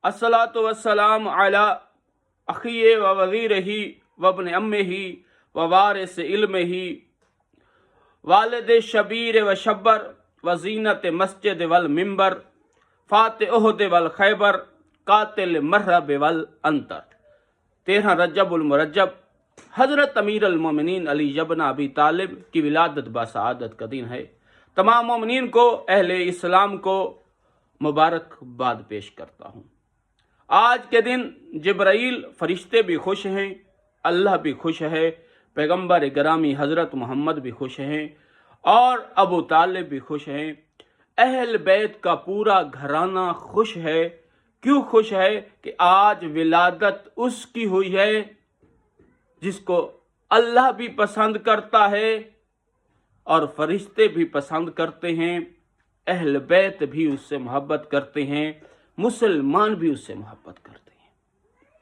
अस्सलातु वस्सलाम अला अखिये व वज़ीरही वब्न अम्मिही व वारिस इल्मिही वालिद शबीर व शब्बर व ज़ीनत मस्जिद वल मिंबर फ़ातिह उहद वल खैबर कातिल मरहब वल अंतर। 13 रजबुल मुरज्जब हज़रत अमीर अल मोमिनीन अली इब्न अबी तालिब की विलादत बासआदत का दिन है। तमाम मोमिनीन को, अहले इस्लाम को मुबारकबाद पेश करता हूँ। आज के दिन जिब्राइल फरिश्ते भी खुश हैं, अल्लाह भी खुश है, पैगंबर गिरामी हज़रत मोहम्मद भी खुश हैं और अबू तालिब भी खुश हैं। अहल बैत का पूरा घराना खुश है। क्यों खुश है? कि आज विलादत उसकी हुई है जिसको अल्लाह भी पसंद करता है और फरिश्ते भी पसंद करते हैं, अहल बैत भी उससे मोहब्बत करते हैं, मुसलमान भी उससे मोहब्बत